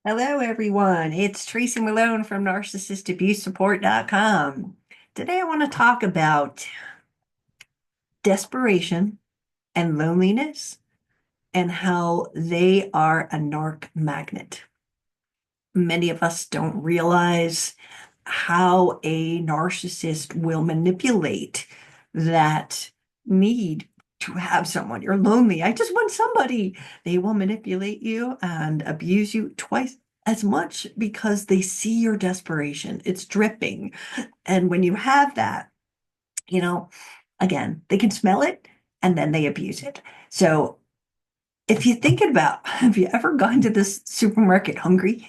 Hello, everyone. It's Tracy Malone from narcissistabusesupport.com. Today, I want to talk about desperation and loneliness and how they are a narc magnet. Many of us don't realize how a narcissist will manipulate that need to have someone. You're lonely. I just want somebody. They will manipulate you and abuse you twice as much because they see your desperation. It's dripping. And when you have that, you know, again, they can smell it and then they abuse it. So if you think about, have you ever gone to this supermarket hungry?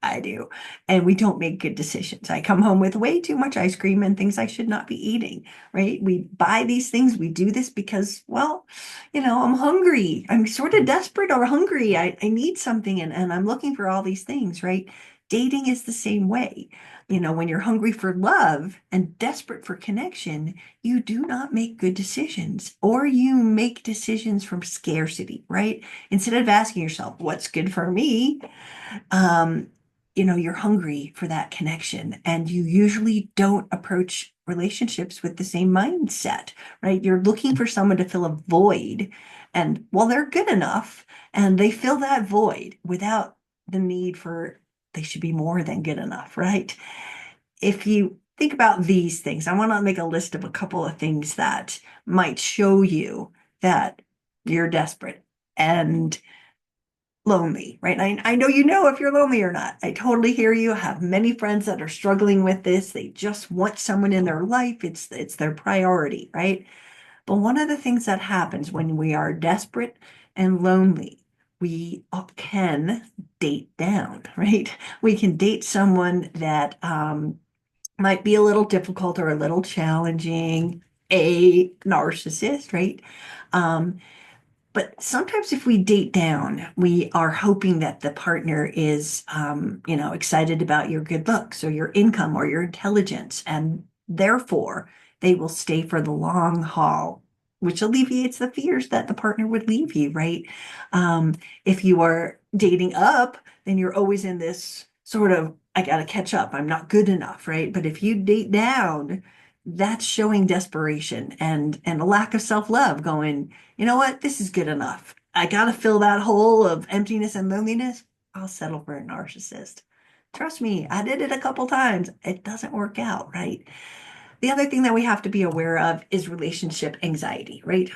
I do. And we don't make good decisions. I come home with way too much ice cream and things I should not be eating, right? We buy these things. We do this because, well, I'm hungry. I'm sort of desperate or hungry. I need something and I'm looking for all these things, right? Dating is the same way. When you're hungry for love and desperate for connection, you do not make good decisions or you make decisions from scarcity, right? Instead of asking yourself, what's good for me? um, you're hungry for that connection and you usually don't approach relationships with the same mindset, right? You're looking for someone to fill a void and well, they're good enough and they fill that void without the need for they should be more than good enough, right? If you think about these things, I want to make a list of a couple of things that might show you that you're desperate and lonely, right? I know you know if you're lonely or not. I totally hear you. I have many friends that are struggling with this. They just want someone in their life. It's their priority, right? But one of the things that happens when we are desperate and lonely, we can date down, right? We can date someone that might be a little difficult or a little challenging, a narcissist, right? Um, but sometimes if we date down, we are hoping that the partner is, excited about your good looks or your income or your intelligence, and therefore they will stay for the long haul, which alleviates the fears that the partner would leave you, right? Um, if you are dating up, then you're always in this sort of, I got to catch up, I'm not good enough, right? But if you date down, that's showing desperation and a lack of self-love, going, you know what? This is good enough. I got to fill that hole of emptiness and loneliness. I'll settle for a narcissist. Trust me, I did it a couple times. It doesn't work out, right? The other thing that we have to be aware of is relationship anxiety, right?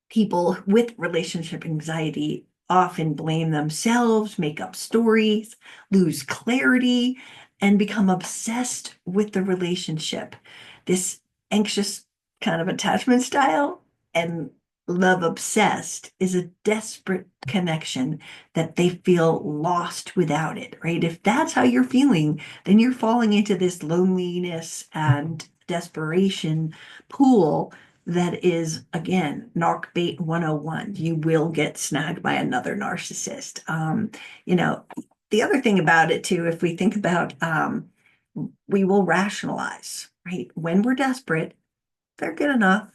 People with relationship anxiety often blame themselves, make up stories, lose clarity, and become obsessed with the relationship. This anxious kind of attachment style and love obsessed is a desperate connection that they feel lost without it, right? If that's how you're feeling, then you're falling into this loneliness and desperation pool that is, again, narc bait 101. You will get snagged by another narcissist. You know, the other thing about it too, if we think about, we will rationalize, right? When we're desperate, they're good enough,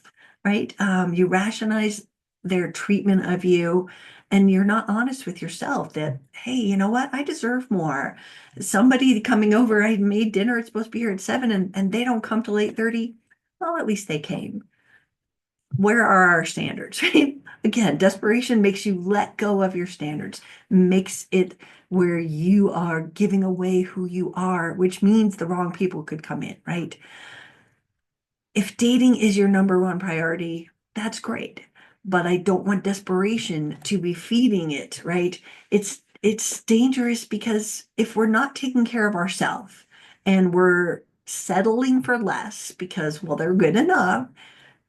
right? You rationalize their treatment of you, and you're not honest with yourself that, hey, you know what? I deserve more. Somebody coming over, I made dinner, it's supposed to be here at 7, and they don't come till 8:30. Well, at least they came. Where are our standards, right? Again, desperation makes you let go of your standards, makes it where you are giving away who you are, which means the wrong people could come in, right? If dating is your number one priority, that's great. But I don't want desperation to be feeding it, right? It's dangerous because if we're not taking care of ourselves and we're settling for less because, well, they're good enough,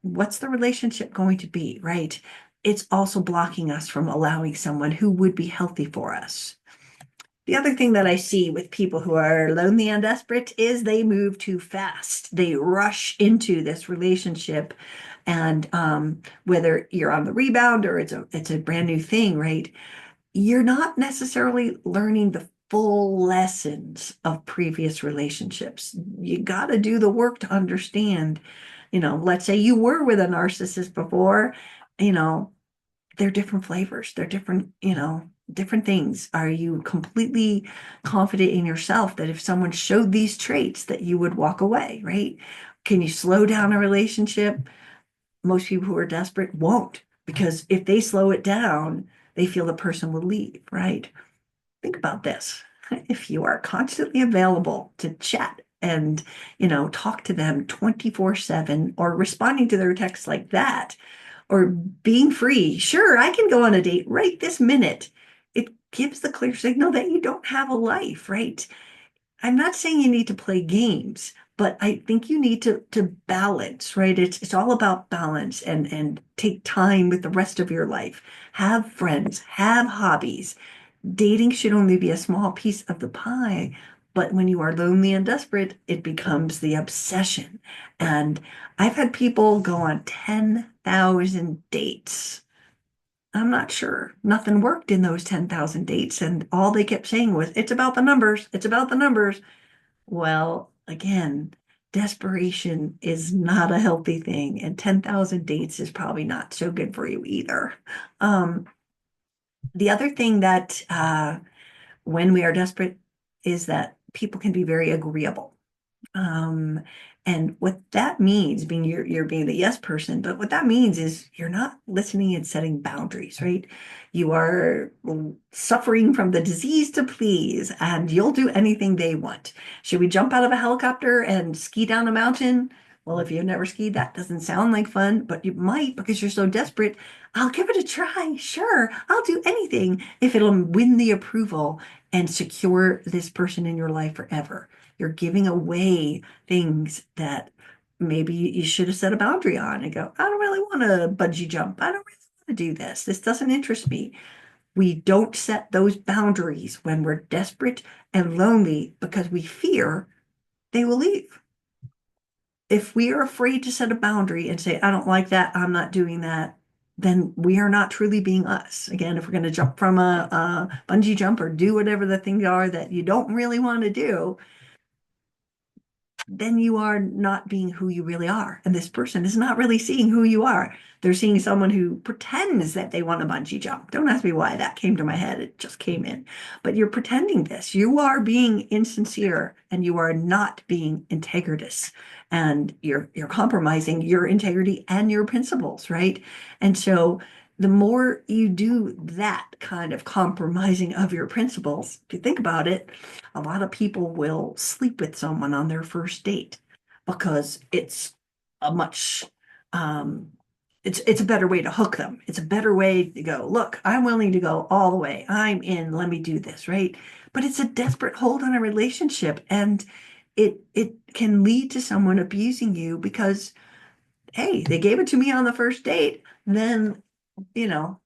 what's the relationship going to be, right? It's also blocking us from allowing someone who would be healthy for us. The other thing that I see with people who are lonely and desperate is they move too fast. They rush into this relationship, and whether you're on the rebound or it's a brand new thing, right? You're not necessarily learning the full lessons of previous relationships. You got to do the work to understand, let's say you were with a narcissist before, you know, they're different flavors. They're different, different things. Are you completely confident in yourself that if someone showed these traits that you would walk away, right? Can you slow down a relationship? Most people who are desperate won't, because if they slow it down, they feel the person will leave, right? Think about this. If you are constantly available to chat and, talk to them 24/7 or responding to their texts like that, or being free, sure, I can go on a date right this minute. It gives the clear signal that you don't have a life, right? I'm not saying you need to play games, but I think you need to balance, right? It's all about balance and take time with the rest of your life. Have friends, have hobbies. Dating should only be a small piece of the pie, but when you are lonely and desperate, it becomes the obsession. And I've had people go on 10,000 dates. I'm not sure. Nothing worked in those 10,000 dates, and all they kept saying was, it's about the numbers. It's about the numbers. Well, again, desperation is not a healthy thing, and 10,000 dates is probably not so good for you either. Um, the other thing that when we are desperate is that people can be very agreeable. Um, and what that means, being you're being the yes person, but what that means is you're not listening and setting boundaries, right? You are suffering from the disease to please, and you'll do anything they want. Should we jump out of a helicopter and ski down a mountain? Well, if you've never skied, that doesn't sound like fun, but you might because you're so desperate. I'll give it a try. Sure, I'll do anything if it'll win the approval and secure this person in your life forever. You're giving away things that maybe you should have set a boundary on and go, I don't really want to bungee jump. I don't really want to do this. This doesn't interest me. We don't set those boundaries when we're desperate and lonely because we fear they will leave. If we are afraid to set a boundary and say, I don't like that, I'm not doing that, then we are not truly being us. Again, if we're going to jump from a bungee jump or do whatever the things are that you don't really want to do, then you are not being who you really are. And this person is not really seeing who you are. They're seeing someone who pretends that they want to bungee jump. Don't ask me why that came to my head. It just came in. But you're pretending this. You are being insincere and you are not being integritous. And you're compromising your integrity and your principles, right? And so the more you do that kind of compromising of your principles, if you think about it, a lot of people will sleep with someone on their first date because it's a much um it's a better way to hook them. It's a better way to go, look, I'm willing to go all the way. I'm in, let me do this, right? But it's a desperate hold on a relationship, and it can lead to someone abusing you because, hey, they gave it to me on the first date, then you know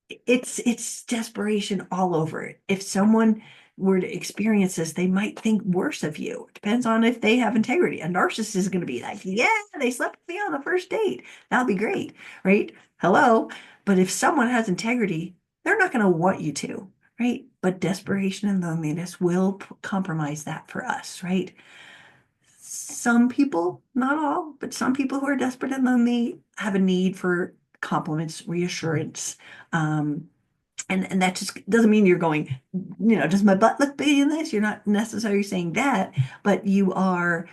it's desperation all over it. If someone were to experience this, they might think worse of you. It depends on if they have integrity. A narcissist is going to be like, yeah, they slept with me on the first date. That'll be great, right? Hello. But if someone has integrity, they're not going to want you to, right? But desperation and loneliness will compromise that for us, right? Some people, not all, but some people who are desperate and lonely have a need for compliments, reassurance. Um, and that just doesn't mean you're going, does my butt look big in this? You're not necessarily saying that, but you are,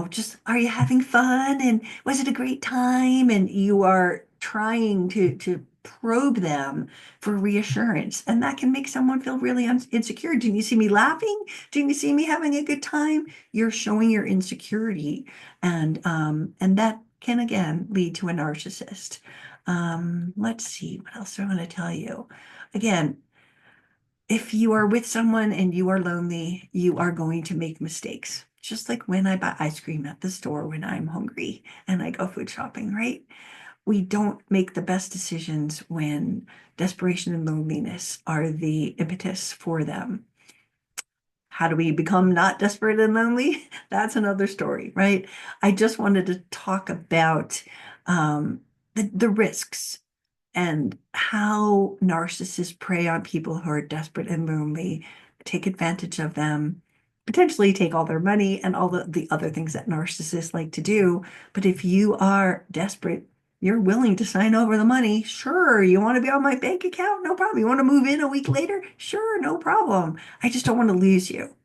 just, are you having fun? And was it a great time? And you are trying to probe them for reassurance. And that can make someone feel really insecure. Didn't you see me laughing? Didn't you see me having a good time? You're showing your insecurity. And that can again lead to a narcissist. Let's see, what else do I want to tell you? Again, if you are with someone and you are lonely, you are going to make mistakes. Just like when I buy ice cream at the store when I'm hungry and I go food shopping, right? We don't make the best decisions when desperation and loneliness are the impetus for them. How do we become not desperate and lonely? That's another story, right? I just wanted to talk about the risks and how narcissists prey on people who are desperate and lonely, take advantage of them, potentially take all their money and all the other things that narcissists like to do. But if you are desperate, You're willing to sign over the money. Sure. You want to be on my bank account? No problem. You want to move in a week later? Sure, no problem. I just don't want to lose you.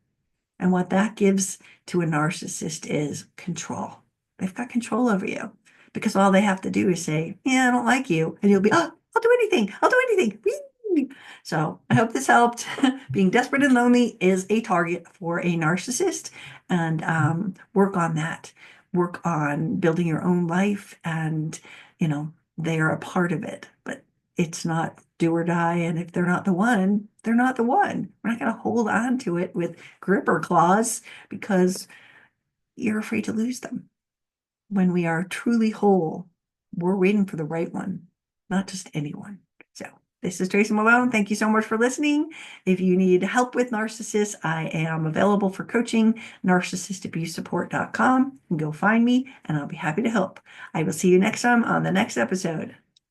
And what that gives to a narcissist is control. They've got control over you because all they have to do is say, yeah, I don't like you. And you'll be, oh, I'll do anything. I'll do anything. Whee! So I hope this helped. Being desperate and lonely is a target for a narcissist, and work on that. Work on building your own life, and they are a part of it, but it's not do or die. And if they're not the one, they're not the one. We're not going to hold on to it with gripper claws because you're afraid to lose them. When we are truly whole, we're waiting for the right one, not just anyone. So this is Tracy Malone. Thank you so much for listening. If you need help with narcissists, I am available for coaching, narcissistabusesupport.com. You can go find me and I'll be happy to help. I will see you next time on the next episode.